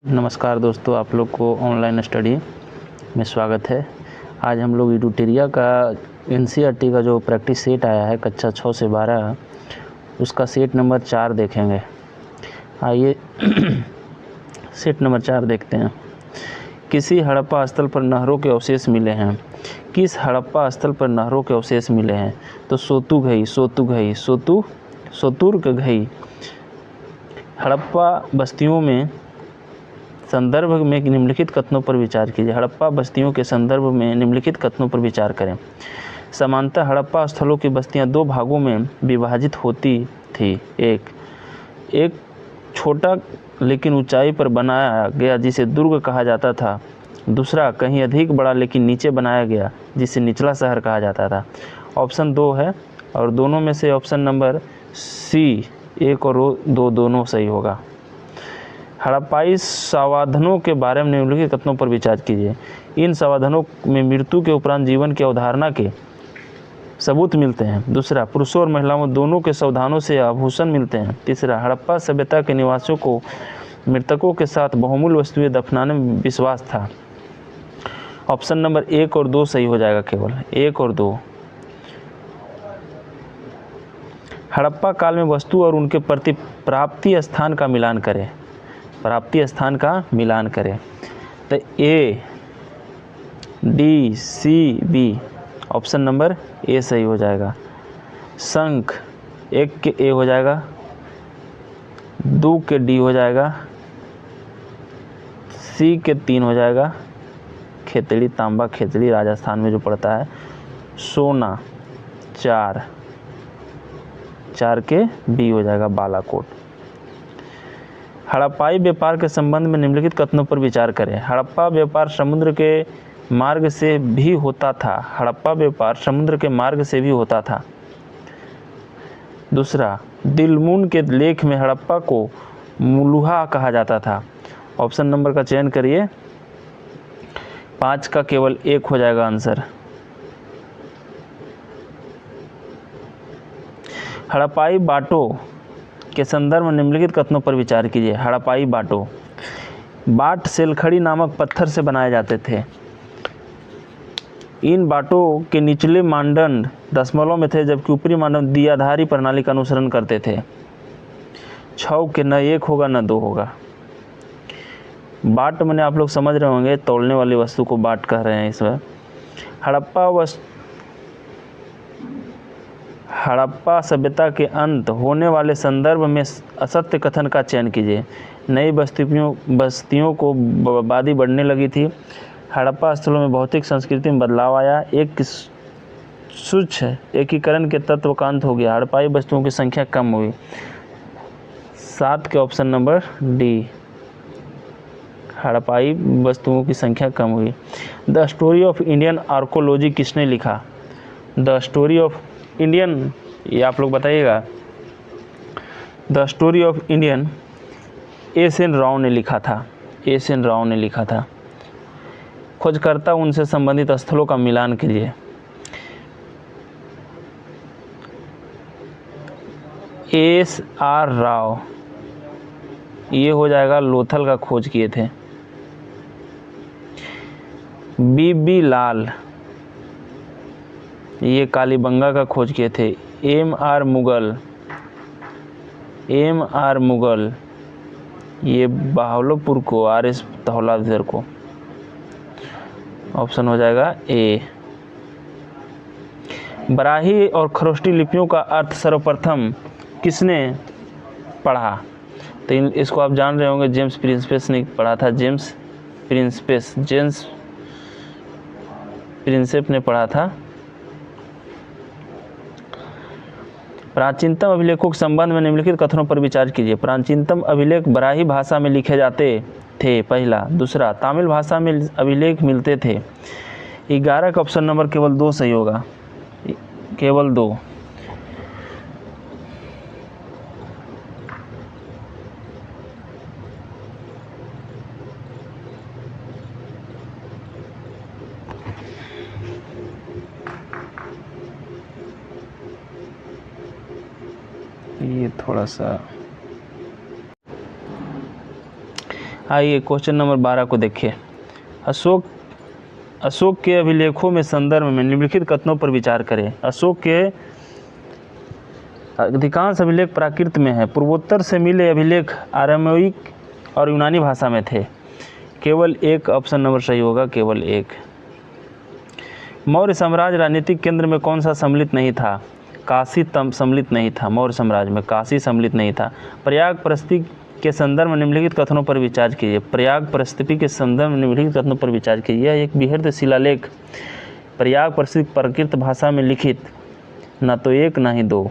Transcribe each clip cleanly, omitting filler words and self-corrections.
नमस्कार दोस्तों, आप लोग को ऑनलाइन स्टडी में स्वागत है। आज हम लोग यूटूटेरिया का एनसीईआरटी का जो प्रैक्टिस सेट आया है कक्षा 6 से 12 उसका सेट नंबर 4 देखेंगे। आइए सेट नंबर 4 देखते हैं। किसी हड़प्पा स्थल पर नहरों के अवशेष मिले हैं। किस हड़प्पा स्थल पर नहरों के अवशेष मिले हैं? तो सोतुर्गघई हड़प्पा बस्तियों में संदर्भ में निम्नलिखित कथनों पर विचार कीजिए। हड़प्पा बस्तियों के संदर्भ में निम्नलिखित कथनों पर विचार करें। सामान्यतः हड़प्पा स्थलों की बस्तियां दो भागों में विभाजित होती थी। एक छोटा लेकिन ऊंचाई पर बनाया गया जिसे दुर्ग कहा जाता था। दूसरा कहीं अधिक बड़ा लेकिन नीचे बनाया गया जिसे निचला शहर कहा जाता था। ऑप्शन 2 है और दोनों में से ऑप्शन नंबर सी 1 और 2 दोनों सही होगा। हड़प्पाई संवाधनों के बारे में निम्नलिखित कथनों पर विचार कीजिए। इन संवाधनों में मृत्यु के उपरांत जीवन की अवधारणा के सबूत मिलते हैं। दूसरा, पुरुषों और महिलाओं दोनों के संवाधनों से आभूषण मिलते हैं। तीसरा, हड़प्पा सभ्यता के निवासियों को मृतकों के साथ बहुमूल्य वस्तुएं दफनाने में विश्वास था। ऑप्शन नंबर 1 और 2 सही हो जाएगा, केवल 1 और 2। हड़प्पा काल में वस्तु और उनके प्रति प्राप्ति स्थान का मिलान करें। प्राप्ति स्थान का मिलान करें तो A, D, C, B. Option number A सही हो जाएगा। शंख 1 के ए हो जाएगा, 2 के डी हो जाएगा, सी के 3 हो जाएगा। खेतड़ी, तांबा खेतड़ी राजस्थान में जो पड़ता है। सोना 4 के बी हो जाएगा, बालाकोट। हड़प्पाई व्यापार के संबंध में निम्नलिखित कथनों पर विचार करें। हड़प्पा व्यापार समुद्र के मार्ग से भी होता था। हड़प्पा व्यापार समुद्र के मार्ग से भी होता था। दूसरा, दिलमुन के लेख में हड़प्पा को मुलुहा कहा जाता था। ऑप्शन नंबर का चयन करिए। 5 का केवल 1 हो जाएगा आंसर। हड़प्पाई बाटों के संदर्भ में निम्नलिखित कथनों पर विचार कीजिए। हड़प्पाई बाटों, बाट सेलखड़ी नामक पत्थर से बनाए जाते थे। इन बाटों के निचले मानदंड दशमलव में थे जबकि ऊपरी मानदंड द्विआधारी प्रणाली का अनुसरण करते थे। 6 के न 1 होगा न 2 होगा। बाट मैंने आप लोग समझ रहे होंगे, तौलने वाली वस्तु को बाट कह रहे हैं इसमें। हड़प्पा सभ्यता के अंत होने वाले संदर्भ में असत्य कथन का चयन कीजिए। नई बस्तियों को आबादी बढ़ने लगी थी। हड़प्पा स्थलों में भौतिक संस्कृति में बदलाव आया। एक सूक्ष्म एकीकरण के तत्व का अंत हो गया। हड़प्पाई बस्तियों की संख्या कम हुई। 7 के ऑप्शन नंबर डी, हड़प्पाई वस्तुओं की संख्या कम हुई। The story of Indian archaeology किसने लिखा? द स्टोरी ऑफ इंडियन, ये आप लोग बताइएगा। The story of Indian S N Rao ने लिखा था। एस एन राव ने लिखा था। खोजकर्ता उनसे संबंधित स्थलों का मिलान कीजिए। एस आर राव, ये हो जाएगा, लोथल का खोज किए थे। बी बी लाल, ये कालीबंगा का खोज किए थे। एम आर मुगल, ये बहावलपुर को, आर एस धौलाधर को। ऑप्शन हो जाएगा ए। बराही और खरोष्टी लिपियों का अर्थ सर्वप्रथम किसने पढ़ा? तो इसको आप जान रहे होंगे, जेम्स प्रिंसेप ने पढ़ा था। जेम्स प्रिंसेप ने पढ़ा था। प्राचीनतम अभिलेखों के संबंध में निम्नलिखित कथनों पर विचार कीजिए। प्राचीनतम अभिलेख बराही भाषा में लिखे जाते थे, पहला। दूसरा, तमिल भाषा में अभिलेख मिलते थे। 11 का ऑप्शन नंबर केवल 2 सही होगा, केवल 2। ये थोड़ा सा आइए क्वेश्चन नंबर 12 को देखिए। अशोक के अभिलेखों में संदर्भ में निम्नलिखित कथनों पर विचार करें। अशोक के अधिकांश अभिलेख प्राकृत में है। पूर्वोत्तर से मिले अभिलेख आरामीक और यूनानी भाषा में थे। केवल एक ऑप्शन नंबर सही होगा, केवल एक। मौर्य साम्राज्य राजनीतिक केंद्र में कौन सा सम्मिलित नहीं था? काशी सम्मिलित नहीं था। मौर्य साम्राज्य में काशी सम्मिलित नहीं था। प्रयाग परिस्थिति के संदर्भ में निम्नलिखित कथनों पर विचार कीजिए। प्रयाग परिस्थिति के संदर्भ में निम्नलिखित कथनों पर विचार कीजिए। यह एक बृहद शिलालेख प्रयाग परिस्थिति प्राकृत भाषा में लिखित, न तो एक न ही दो।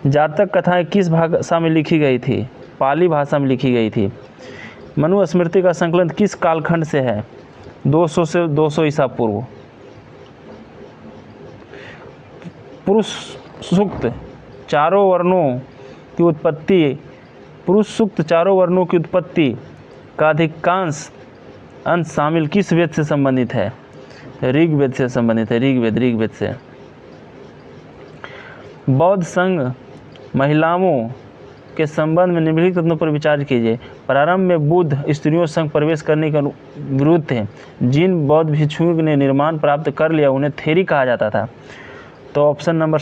जातक कथाएं किस भाषा में लिखी गई थी? पाली भाषा में लिखी गई थी। मनुस्मृति का संकलन किस कालखंड से है? 200 से 200 ईसा पूर्व। पुरुष सूक्त चारों वर्णों की उत्पत्ति का अधिकांश अंश शामिल किस वेद से संबंधित है? ऋग्वेद से संबंधित है। ऋग्वेद से। बौद्ध संघ महिलाओं के संबंध में निम्नलिखित कथनों पर विचार कीजिए। प्रारंभ में बुद्ध स्त्रियों संग प्रवेश करने के विरुद्ध थे। जिन बौद्ध भिक्षुओं ने निर्माण प्राप्त कर लिया उन्हें थेरी कहा जाता था। तो ऑप्शन नंबर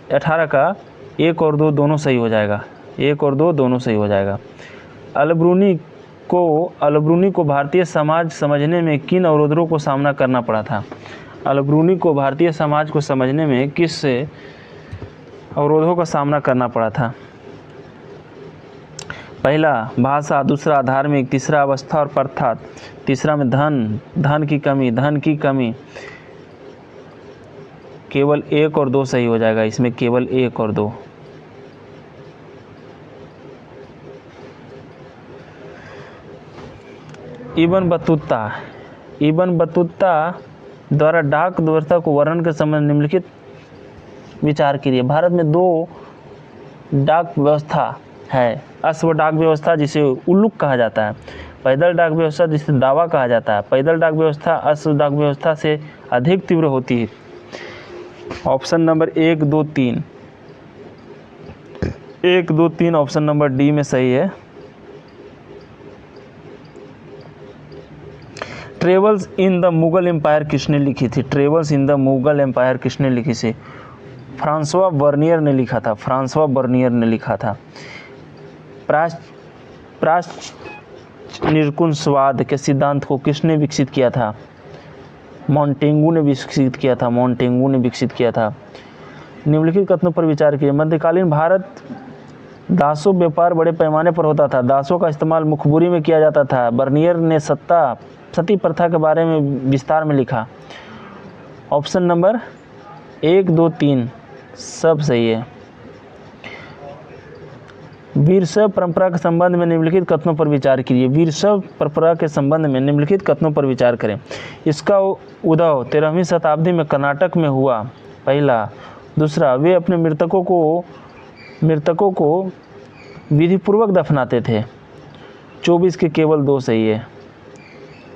18 का 1 और 2 दोनों सही हो जाएगा। 1 और 2 दोनों सही हो जाएगा। अलब्रूनी को भारतीय समाज समझने में किन अवरोधों को सामना करना पड़ा था? अलब्रूनी को भारतीय समाज को समझने में किस अवरोधों का सामना करना पड़ा था? पहला भाषा, दूसरा धार्मिक, तीसरा अवस्था और प्रथा, तीसरा में धन की कमी। केवल 1 और 2 सही हो जाएगा इसमें, केवल 1 और 2। इब्न बतूता द्वारा डाक व्यवस्था को वर्णन के संबंध निम्नलिखित विचार कीजिए। भारत में 2 डाक व्यवस्था है। अश्व डाक व्यवस्था जिसे उल्लुक कहा जाता है, पैदल डाक व्यवस्था जिसे दावा कहा जाता है। पैदल डाक व्यवस्था अश्व डाक व्यवस्था से अधिक तीव्र होती है। Option number 1, 2, 3 1, 2, 3 option number D में सही है। Travels in the Mughal empire किसने लिखी थी? Travels in the Mughal empire किसने लिखी थी? फ्रांसवा बर्नियर ने लिखा था। निरकुंसवाद के सिद्धांत को किसने विकसित किया था? मॉन्टेग्यू ने विकसित किया था। निम्नलिखित कथनों पर विचार कीजिए। मध्यकालीन भारत दासों व्यापार बड़े पैमाने पर होता था। दासों का इस्तेमाल मुखबरी में किया जाता था। बर्नियर ने सती प्रथा के बारे में विस्तार में लिखा। ऑप्शन नंबर 1, 2, 3 सब सही है। वीरशैव परंपरा के संबंध में निम्नलिखित कथनों पर विचार कीजिए। वीरशैव परंपरा के संबंध में निम्नलिखित कथनों पर विचार करें। इसका उद्भव 13वीं शताब्दी में कर्नाटक में हुआ। पहला। दूसरा, वे अपने मृतकों को विधिपूर्वक दफनाते थे। 24 के केवल 2 सही है।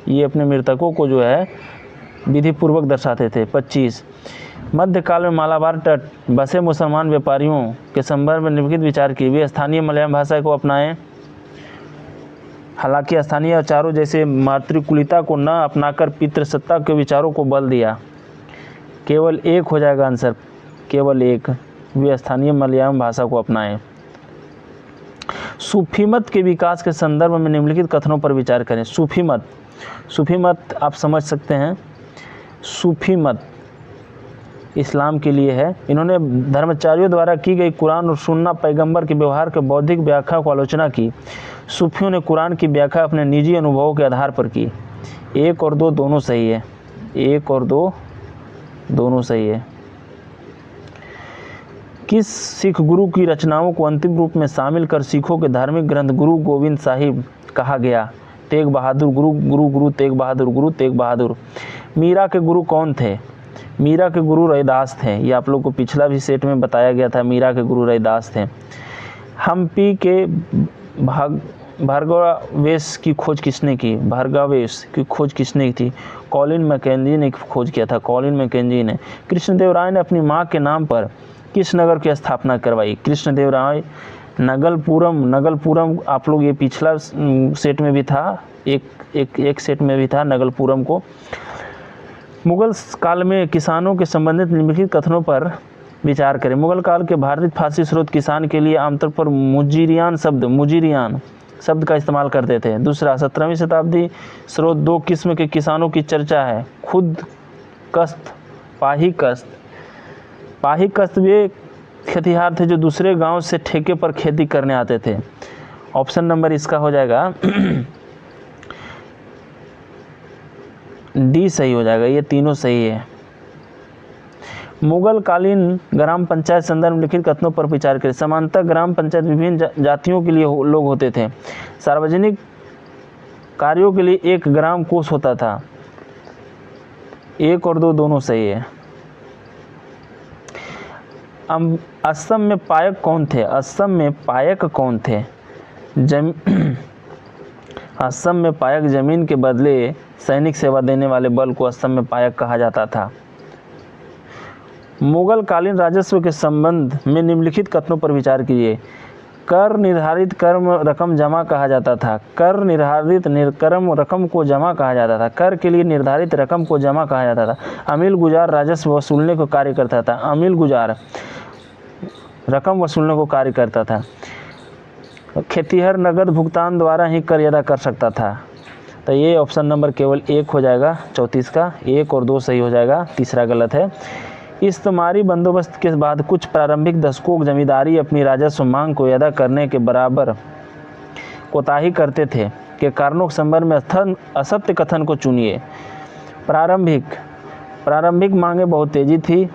ये अपने मृतकों को जो है विधिपूर्वक दर्शाते थे। 25। मध्यकाल में मालाबार तट बसे मुसलमान व्यापारियों के संदर्भ में निम्नलिखित विचार किए। वे स्थानीय मलयालम भाषा को अपनाएं। हालांकि स्थानीय आचारों जैसे मातृकुलिता को न अपनाकर पितृसत्ता के विचारों को बल दिया। केवल 1 हो जाएगा आंसर, केवल 1। वे स्थानीय मलयालम भाषा को अपनाएं। सूफी मत के विकास के संदर्भ में निम्नलिखित कथनों पर विचार करें। सूफी मत आप समझ सकते हैं। सूफी मत इस्लाम के लिए है। इन्होंने धर्माचार्यों द्वारा की गई कुरान और सुन्ना पैगंबर के व्यवहार के बौद्धिक व्याख्या को आलोचना की। सूफियों ने कुरान की व्याख्या अपने निजी अनुभवों के आधार पर की। 1 और 2 दोनों सही है। 1 और 2 दोनों सही है। किस सिख गुरु की रचनाओं को अंतिम रूप में शामिल कर सिखों के धार्मिक ग्रंथ गुरु गोविंद साहिब कहा गया? तेग बहादुर गुरु तेग बहादुर। मीरा के गुरु कौन थे? मीरा के गुरु रैदास थे। ये आप लोग को पिछला भी सेट में बताया गया था। मीरा के गुरु रैदास थे। हम्पी के भार्गवेश की खोज किसने की? भार्गवेश की खोज किसने की? कॉलिन मैकेंजी ने खोज किया था। कॉलिन मैकेंजी ने। कृष्णदेव राय ने अपनी मां के नाम पर किस नगर की स्थापना करवाई? कृष्णदेव राय नगलपुरम आप लोग ये पिछला सेट में भी था, एक सेट में भी था नगलपुरम को। मुगल काल में किसानों के संबंधित निम्नलिखित कथनों पर विचार करें। मुगल काल के भारतीय फारसी स्रोत किसान के लिए आमतौर पर मुजीरियान शब्द का इस्तेमाल करते थे। दूसरा, 17वीं शताब्दी स्रोत दो किस्म के किसानों की चर्चा है, खुद कश्त, पाही कश्त वे खेतिहर थे जो दूसरे गांव से ठेके पर खेती करने आते थे। ऑप्शन नंबर इसका हो जाएगा डी सही हो जाएगा, ये तीनों सही है। मुगल कालीन ग्राम पंचायत संदर्भ में लिखित कथनों पर विचार करें। समानतः ग्राम पंचायत विभिन्न जातियों के लिए लोग होते थे। सार्वजनिक कार्यों के लिए एक ग्राम कोष होता था। 1 और 2 दोनों सही है। असम में पायक कौन थे? असम में पायक जमीन के बदले सैनिक सेवा देने वाले बल को असम में पायक कहा जाता था। मुगल कालीन राजस्व के संबंध में निम्नलिखित कथनों पर विचार कीजिए। कर निर्धारित रकम जमा कहा जाता था। कर निर्धारित रकम को जमा कहा जाता था। कर के लिए निर्धारित रकम को जमा कहा जाता था। अमील गुजार राजस्व वसूलने को कार्य करता था। अमील गुजार रकम वसूलने को कार्य करता था। खेतिहर नगद भुगतान द्वारा ही कर अदा कर सकता था। तो ये ऑप्शन नंबर केवल 1 हो जाएगा 34 का। 1 और 2 सही हो जाएगा, तीसरा गलत है। इस्तेमारी बंदोबस्त के बाद कुछ प्रारंभिक दशकों जमींदारी अपनी राजस्व मांग को अदा करने के बराबर कोताही करते थे के कारणों के संबंध में असत्य कथन को चुनिए। प्रारंभिक मांगें बहुत तेजी थी।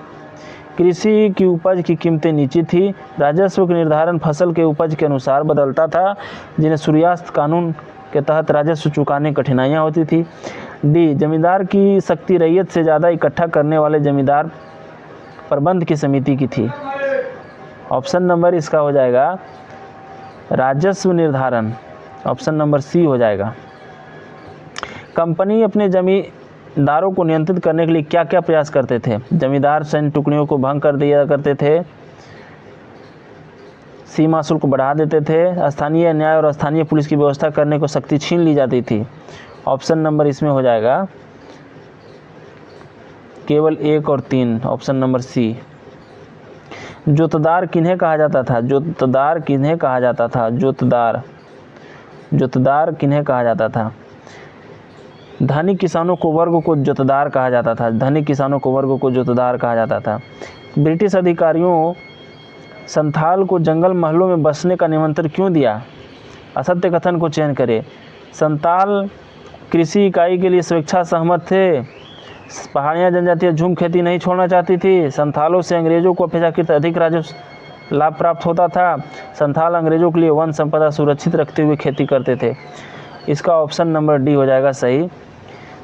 कृषि की उपज की कीमतें नीची थी। राजस्व के निर्धारण फसल के उपज के अनुसार बदलता था, जिन्हें सूर्यास्त कानून के तहत राजस्व चुकाने की कठिनाइयाँ होती थी। डी, जमींदार की शक्ति रैयत से ज़्यादा इकट्ठा करने वाले जमींदार प्रबंध की समिति की थी। ऑप्शन नंबर इसका हो जाएगा राजस्व निर्धारण, ऑप्शन नंबर सी हो जाएगा। कंपनी अपने जमींदारों को नियंत्रित करने के लिए क्या क्या प्रयास करते थे? जमींदार सैन्य टुकड़ियों को भंग कर दिया करते थे, सीमा शुल्क बढ़ा देते थे, स्थानीय न्याय और स्थानीय पुलिस की व्यवस्था करने को शक्ति छीन ली जाती थी। ऑप्शन नंबर इसमें हो जाएगा केवल 1 और 3, ऑप्शन नंबर सी। जोतदार किन्हें कहा जाता था? जोतदार किन्हें कहा जाता था? जोतदार किन्हें कहा जाता था? धनिक किसानों को वर्ग को जोतदार कहा जाता था। धनिक किसानों को वर्ग को जोतदार कहा जाता था। ब्रिटिश अधिकारियों संथाल को जंगल महलों में बसने का निमंत्रण क्यों दिया? असत्य कथन को चयन करें। संथाल कृषि इकाई के लिए स्वेच्छा सहमत थे। पहाड़ियाँ जनजातियाँ झूम खेती नहीं छोड़ना चाहती थी। संथालों से अंग्रेजों को अपेक्षाकृत अधिक राजस्व लाभ प्राप्त होता था। संथाल अंग्रेजों के लिए वन संपदा सुरक्षित रखते हुए खेती करते थे। इसका ऑप्शन नंबर डी हो जाएगा सही।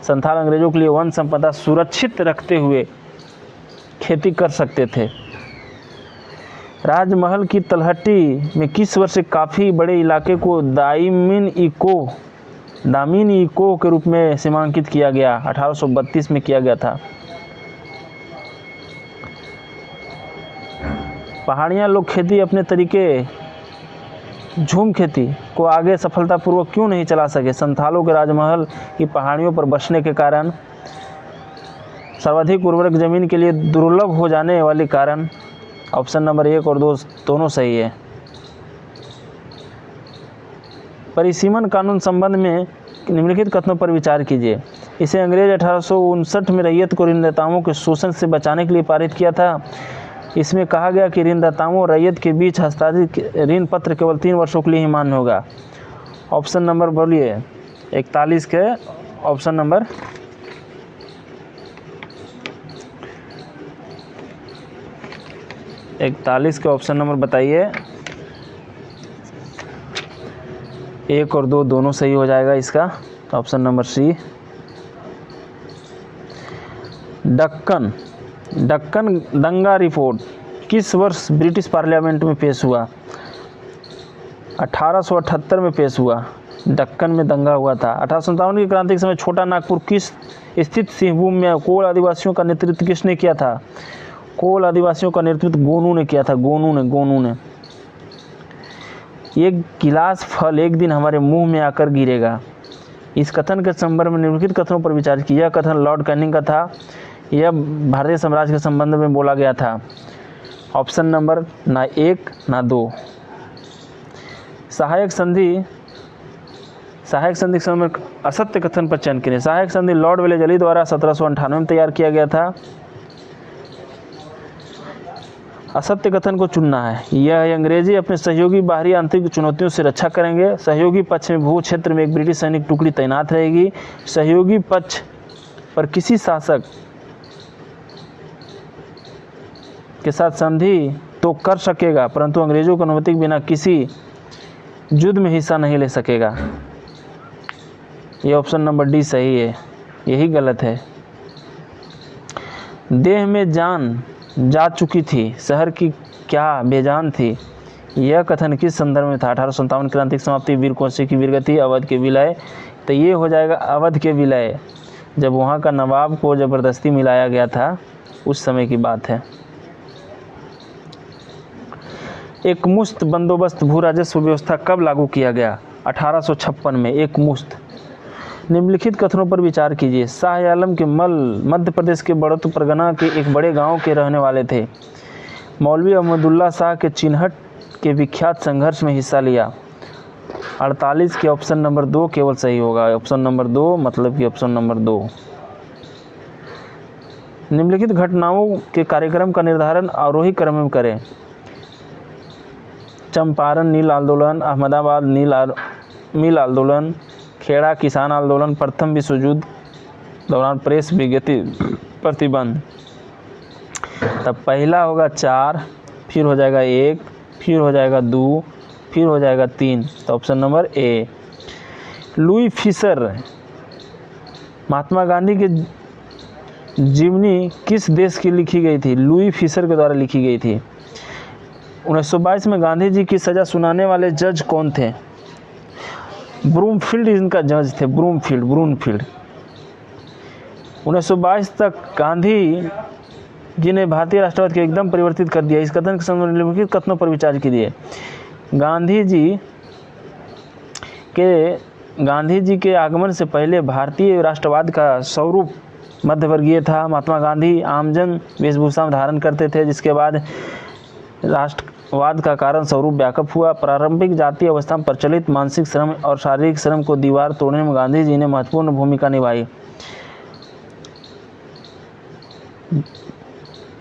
संथाल अंग्रेजों के लिए वन संपदा सुरक्षित रखते हुए खेती कर सकते थे। राजमहल की तलहटी में किस वर्ष से काफ़ी बड़े इलाके को दामिन इको के रूप में सीमांकित किया गया? 1832 में किया गया था। पहाड़ियाँ लोग खेती अपने तरीके झूम खेती को आगे सफलतापूर्वक क्यों नहीं चला सके? संथालों के राजमहल की पहाड़ियों पर बसने के कारण, सर्वाधिक उर्वरक जमीन के लिए दुर्लभ हो जाने वाले कारण। ऑप्शन नंबर 1 और 2 दोनों सही है। परिसीमन कानून संबंध में निम्नलिखित कथनों पर विचार कीजिए। इसे अंग्रेज 1859 में रैयत को ऋणदाताओं के शोषण से बचाने के लिए पारित किया था। इसमें कहा गया कि ऋणदाताओं और रैयत के बीच हस्ताक्षरित ऋण पत्र केवल 3 वर्षों के लिए ही मान्य होगा। ऑप्शन नंबर बोलिए 41 के ऑप्शन नंबर 41 के ऑप्शन नंबर बताइए। 1 और 2 दोनों सही हो जाएगा इसका, ऑप्शन नंबर सी। डक्कन दंगा रिपोर्ट किस वर्ष ब्रिटिश पार्लियामेंट में पेश हुआ? 1878 में पेश हुआ। दक्कन में दंगा हुआ था। 1857 की क्रांति के समय छोटा नागपुर किस स्थित सिंहभूम में कोल आदिवासियों का नेतृत्व किसने किया था? कोल आदिवासियों का नेतृत्व गोनू ने किया था। गोनू ने ये गिलास फल एक दिन हमारे मुंह में आकर गिरेगा। इस कथन के संदर्भ में निम्नलिखित कथनों पर विचार कीजिए। यह कथन लॉर्ड कैनिंग का था। यह भारतीय साम्राज्य के संबंध में बोला गया था। ऑप्शन नंबर ना 1 ना 2। सहायक संधि के समय असत्य कथन पर चयन करें। सहायक संधि लॉर्ड वेलेजली द्वारा 1798 में तैयार किया गया था। असत्य कथन को चुनना है। यह अंग्रेजी अपने सहयोगी बाहरी आंतरिक चुनौतियों से रक्षा करेंगे। सहयोगी पक्ष में भू क्षेत्र में एक ब्रिटिश सैनिक टुकड़ी तैनात रहेगी। सहयोगी पक्ष पर किसी शासक के साथ संधि तो कर सकेगा, परंतु अंग्रेजों की अनुमति के बिना किसी युद्ध में हिस्सा नहीं ले सकेगा। यह ऑप्शन नंबर डी सही है, यही गलत है। देह में जान जा चुकी थी, शहर की क्या बेजान थी। यह कथन किस संदर्भ में था? 1857 क्रांति की समाप्ति, वीर कोसी की वीरगति, अवध के विलय। तो ये हो जाएगा अवध के विलय, जब वहाँ का नवाब को ज़बरदस्ती मिलाया गया था, उस समय की बात है। एक मुश्त बंदोबस्त भू राजस्व व्यवस्था कब लागू किया गया? 1856 में एक मुश्त। निम्नलिखित कथनों पर विचार कीजिए। शाह आलम के मध्य प्रदेश के बड़ौत परगना के एक बड़े गांव के रहने वाले थे। मौलवी अहमदुल्ला शाह के चिन्हट के विख्यात संघर्ष में हिस्सा लिया। 48 के ऑप्शन नंबर 2 केवल सही होगा। ऑप्शन नंबर 2 मतलब कि ऑप्शन नंबर 2। निम्नलिखित घटनाओं के कार्यक्रम का निर्धारण आरोही क्रम में करें। चंपारण नील आंदोलन, अहमदाबाद मिल आंदोलन, खेड़ा किसान आंदोलन, प्रथम विश्व युद्ध दौरान प्रेस विज्ञप्ति प्रतिबंध। तब पहला होगा 4, फिर हो जाएगा 1, फिर हो जाएगा 2, फिर हो जाएगा 3। तो option number A. Louis Fischer Mahatma Gandhi की जीवनी किस देश की लिखी गई थी? लुई फिशर के द्वारा लिखी गई थी। 1922 में गांधी जी की सज़ा सुनाने वाले जज कौन थे? ब्रूमफील्ड इनका जज थे। ब्रूमफील्ड 1922 तक गांधी जी ने भारतीय राष्ट्रवाद को एकदम परिवर्तित कर दिया। इस कथन के संबंध में निम्नलिखित कथनों पर विचार कीजिए। गांधी जी के आगमन से पहले भारतीय राष्ट्रवाद का स्वरूप मध्यवर्गीय था। महात्मा गांधी आमजन वेशभूषा धारण करते थे, जिसके बाद राष्ट्रवाद का कारण स्वरूप व्यापक हुआ। प्रारंभिक जातीय अवस्था में प्रचलित मानसिक श्रम और शारीरिक श्रम को दीवार तोड़ने में गांधी जी ने महत्वपूर्ण भूमिका निभाई।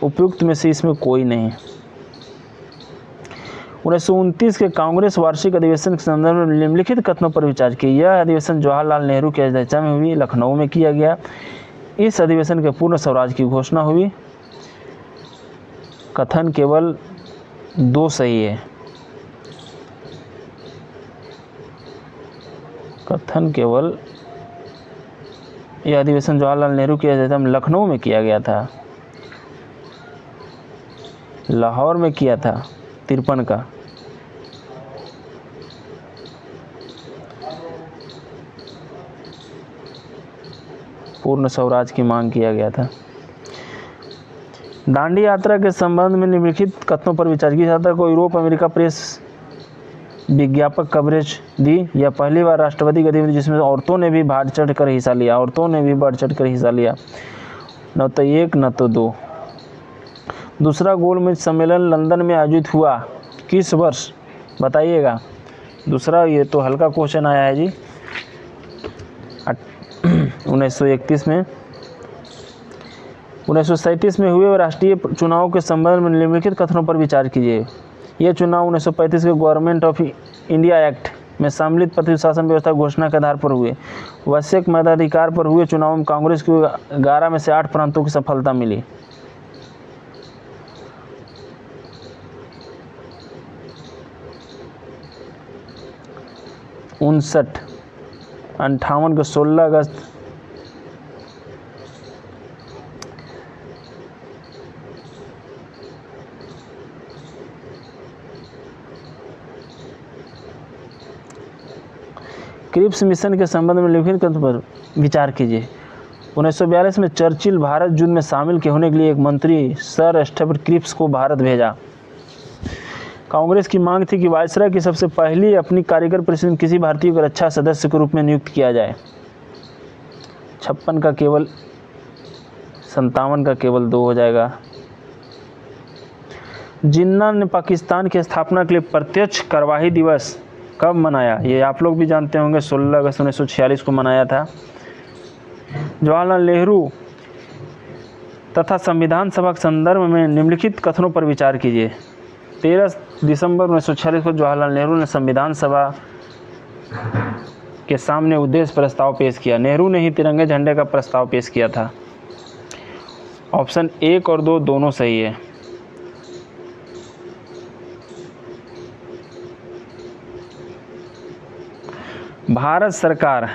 उपयुक्त में से इसमें कोई नहीं। 1929 के कांग्रेस वार्षिक अधिवेशन के संदर्भ में निम्नलिखित कथनों पर विचार किया। यह अधिवेशन जवाहरलाल नेहरू की अध्यक्षता में हुई, लखनऊ में किया गया। इस अधिवेशन के पूर्ण स्वराज की घोषणा हुई। कथन केवल 2 सही है। कथन केवल यह अधिवेशन जवाहरलाल नेहरू की अध्यक्षता में लखनऊ में किया गया था, लाहौर में किया था 53 का। पूर्ण स्वराज की मांग किया गया था। दांडी यात्रा के संबंध में निम्नलिखित कथनों पर विचार किया। यात्रा को यूरोप अमेरिका प्रेस विज्ञापक कवरेज दी। यह पहली बार राष्ट्रपति गतिविधि जिसमें औरतों ने भी बढ़ चढ़ कर हिस्सा लिया। न तो 1 न तो 2। दूसरा गोलमेज सम्मेलन लंदन में आयोजित हुआ किस वर्ष? बताइएगा। दूसरा, ये तो हल्का क्वेश्चन आया है जी। 1931 में। 1937 में हुए राष्ट्रीय चुनाव के संबंध में निम्नलिखित कथनों पर विचार कीजिए। ये चुनाव 1935 के गवर्नमेंट ऑफ इंडिया एक्ट में सम्मिलित प्रतिशासन व्यवस्था घोषणा के आधार पर हुए। वैश्विक मताधिकार पर हुए चुनाव में कांग्रेस को 11 में से 8 प्रांतों की सफलता मिली। उनसठ 58 के 16 अगस्त क्रिप्स मिशन के संबंध में निम्नलिखित कथनों पर विचार कीजिए। 1942 में चर्चिल भारत युद्ध में शामिल होने के लिए एक मंत्री सर स्टीफन क्रिप्स को भारत भेजा। कांग्रेस की मांग थी कि वायसराय की सबसे पहली अपनी कार्यकर परिषद में किसी भारतीय को रक्षा सदस्य के रूप में नियुक्त किया जाए। 56 का केवल 57 का केवल 2 हो जाएगा। जिन्ना ने पाकिस्तान की स्थापना के लिए प्रत्यक्ष कार्यवाही दिवस कब मनाया? ये आप लोग भी जानते होंगे, 16 अगस्त 1946 को मनाया था। जवाहरलाल नेहरू तथा संविधान सभा के संदर्भ में निम्नलिखित कथनों पर विचार कीजिए। 13 दिसंबर 1946 को जवाहरलाल नेहरू ने संविधान सभा के सामने उद्देश्य प्रस्ताव पेश किया। नेहरू ने ही तिरंगे झंडे का प्रस्ताव पेश किया था। ऑप्शन 1 और 2 दोनों सही है। भारत सरकार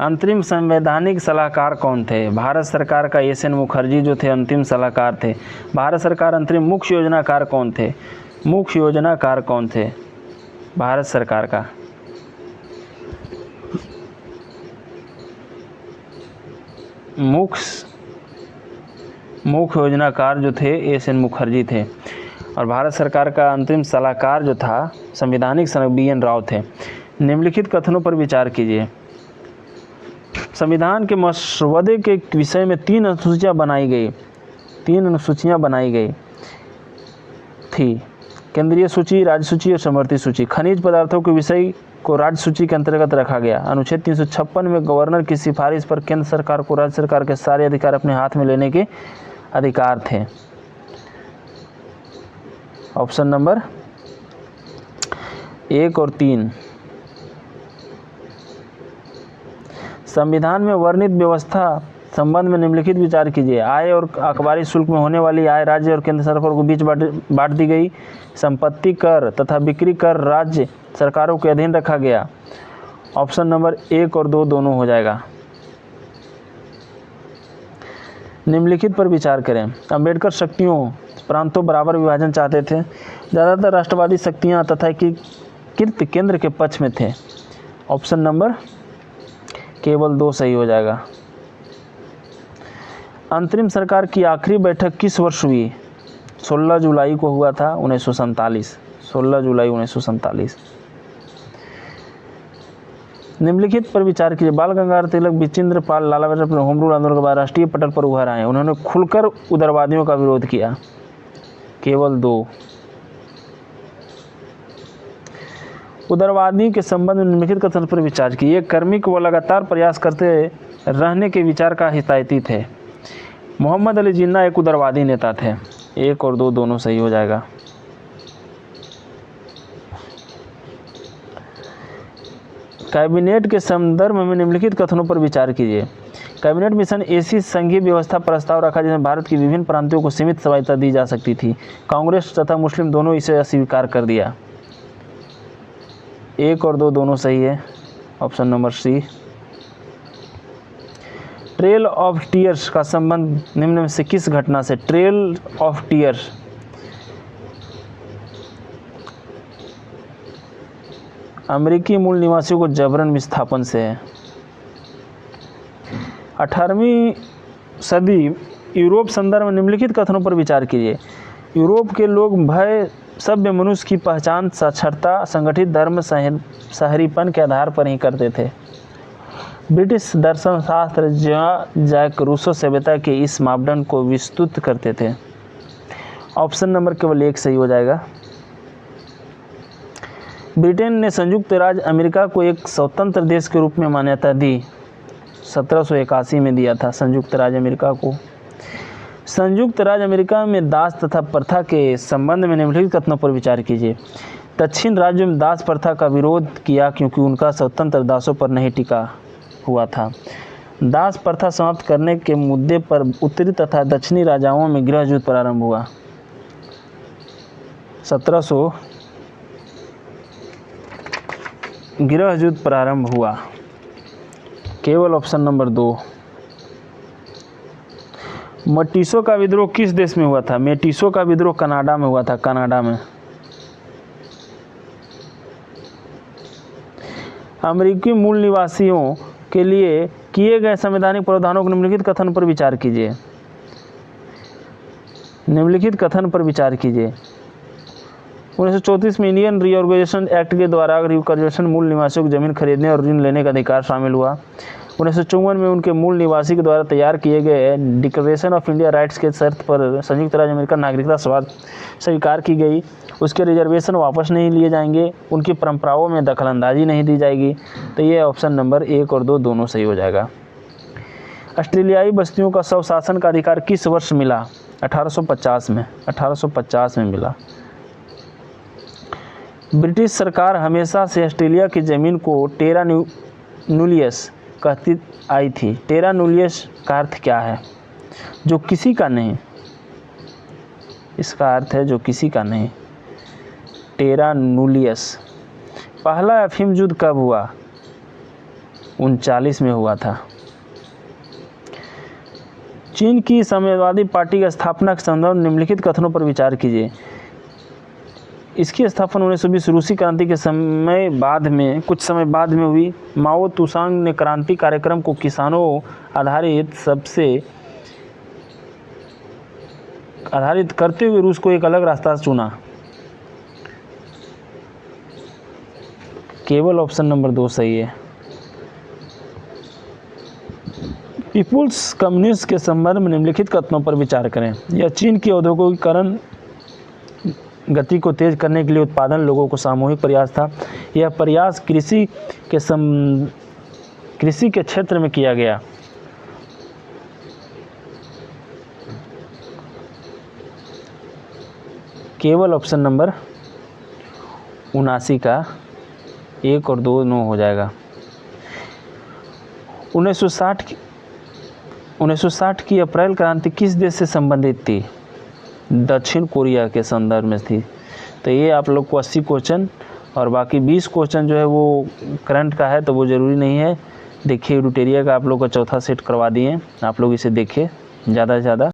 अंतरिम संवैधानिक सलाहकार कौन थे? भारत सरकार का एस एन मुखर्जी जो थे अंतिम सलाहकार थे। भारत सरकार अंतरिम मुख्य योजनाकार कौन थे? मुख्य योजनाकार कौन थे भारत सरकार का? मुख्य योजनाकार जो थे एस एन मुखर्जी थे। और भारत सरकार का अंतरिम सलाहकार जो था संवैधानिक सलाहकार बी एन राव थे। निम्नलिखित कथनों पर विचार कीजिए। संविधान के मसौदे के विषय में 3 अनुसूचियां बनाई गई थी। केंद्रीय सूची, राज्य सूची और समवर्ती सूची। खनिज पदार्थों के विषय को राज्य सूची के अंतर्गत रखा गया। अनुच्छेद 356 में गवर्नर की सिफारिश पर केंद्र सरकार को राज्य सरकार के सारे अधिकार अपने हाथ में लेने के अधिकार थे। ऑप्शन नंबर 1 और 3। संविधान में वर्णित व्यवस्था संबंध में निम्नलिखित विचार कीजिए। आय और अखबारी शुल्क में होने वाली आय राज्य और केंद्र सरकारों के बीच बांट दी गई। संपत्ति कर तथा बिक्री कर राज्य सरकारों के अधीन रखा गया। ऑप्शन नंबर 1 और 2 दोनों हो जाएगा। निम्नलिखित पर विचार करें। अंबेडकर शक्तियों प्रांतों बराबर विभाजन चाहते थे। ज़्यादातर राष्ट्रवादी शक्तियाँ तथा एकीकृत केंद्र के पक्ष में थे। ऑप्शन नंबर केवल 2 सही हो जाएगा। अंतरिम सरकार की आखिरी बैठक किस वर्ष हुई? 16 जुलाई को हुआ था 1947। 16 जुलाई 1947। निम्नलिखित पर विचार कीजिए। बाल गंगाधर तिलक, विचिंद्र पाल, लाला लाजपत राय होम रूल आंदोलन के बाद राष्ट्रीय पटल पर उभर आए। उन्होंने खुलकर उदारवादियों का विरोध किया। केवल 2। उदारवादियों के संबंध में निम्नलिखित कथन पर विचार कीजिए। कर्मिक व लगातार प्रयास करते रहने के विचार का हितायती थे। मोहम्मद अली जिन्ना एक उदारवादी नेता थे। 1 और 2 दोनों सही हो जाएगा। कैबिनेट के संदर्भ में निम्नलिखित कथनों पर विचार कीजिए। कैबिनेट मिशन ऐसी संघीय व्यवस्था प्रस्ताव रखा जिसमें भारत की विभिन्न प्रांतों को सीमित स्वायत्तता दी जा सकती थी। कांग्रेस तथा मुस्लिम दोनों इसे अस्वीकार कर दिया। 1 और 2 दोनों सही है। Option number C. Trail of tears का संबंध निम्न में से किस घटना से? ट्रेल ऑफ टीयर्स अमेरिकी मूल निवासियों को जबरन विस्थापन से है। 18वीं सदी यूरोप संदर्भ में निम्नलिखित कथनों पर विचार कीजिए। यूरोप के लोग भय, सभ्य मनुष्य की पहचान साक्षरता, संगठित धर्म, शहरीपन के आधार पर ही करते थे। ब्रिटिश दर्शन शास्त्र जैक रूसो सभ्यता के इस मापदंड को विस्तृत करते थे। ऑप्शन नंबर केवल 1 सही हो जाएगा। ब्रिटेन ने संयुक्त राज्य अमेरिका को एक स्वतंत्र देश के रूप में मान्यता दी। 1781 में दिया था संयुक्त राज्य अमेरिका को। संयुक्त राज्य अमेरिका में दास तथा प्रथा के संबंध में निम्नलिखित कथनों पर विचार कीजिए। दक्षिण राज्यों में दास प्रथा का विरोध किया क्योंकि उनका स्वतंत्र दासों पर नहीं टिका हुआ था। दास प्रथा समाप्त करने के मुद्दे पर उत्तरी तथा दक्षिणी राजाओं में गृह युद्ध प्रारंभ हुआ। 1700 गृह युद्ध प्रारंभ हुआ। केवल ऑप्शन नंबर 2। मटीसो का विद्रोह किस देश में हुआ था? मेटिसो का विद्रोह कनाडा में हुआ था। कनाडा में। अमेरिकी मूल निवासियों के लिए किए गए संवैधानिक प्रावधानों को निम्नलिखित कथन पर विचार कीजिए। निम्नलिखित कथन पर विचार कीजिए। 1934 में इंडियन रीऑर्गेनाइजेशन एक्ट के द्वारा रिकन्वर्शन मूल निवासियों को जमीन खरीदने और ऋण लेने का अधिकार शामिल हुआ। 1954 में उनके मूल निवासी के द्वारा तैयार किए गए डिक्लेरेशन ऑफ इंडिया राइट्स के शर्त पर संयुक्त राज्य अमेरिका नागरिकता स्वीकार की गई। उसके रिजर्वेशन वापस नहीं लिए जाएंगे, उनकी परंपराओं में दखलंदाजी नहीं दी जाएगी। तो ये ऑप्शन नंबर 1 और 2 दोनों सही हो जाएगा। ऑस्ट्रेलियाई बस्तियों का स्वशासन का अधिकार किस वर्ष मिला? 1850 में। 1850 में मिला। ब्रिटिश सरकार हमेशा से ऑस्ट्रेलिया की ज़मीन को टेरा नूलियस कहती आई थी। टेरा नूलियस का अर्थ क्या है? जो किसी का नहीं। इसका अर्थ है जो किसी का नहीं। टेरा नूलियस। पहला अफीम युद्ध कब हुआ? 39 में हुआ था। चीन की साम्यवादी पार्टी की स्थापना के संदर्भ निम्नलिखित कथनों पर विचार कीजिए। इसकी स्थापना 1920 रूसी क्रांति के कुछ समय बाद में हुई। माओ तुसांग ने क्रांति कार्यक्रम को किसानों आधारित करते हुए रूस को एक अलग रास्ता चुना। केवल ऑप्शन नंबर 2 सही है। पीपुल्स कम्युनिस्ट के संबंध में निम्नलिखित कथनों पर विचार करें। यह चीन की औद्योगिकीकरण गति को तेज करने के लिए उत्पादन लोगों को सामूहिक प्रयास था। यह प्रयास कृषि के क्षेत्र में किया गया। केवल ऑप्शन नंबर 79 का 1 और 2 नो हो जाएगा। 1960 की अप्रैल क्रांति किस देश से संबंधित थी? दक्षिण कोरिया के संदर्भ में थी। तो ये आप लोग को 80 क्वेश्चन और बाकी 20 क्वेश्चन जो है वो करंट का है, तो वो ज़रूरी नहीं है। देखिए, ड्यूटेरिया का आप लोग का चौथा सेट करवा दिए, आप लोग इसे देखिए ज़्यादा से ज़्यादा।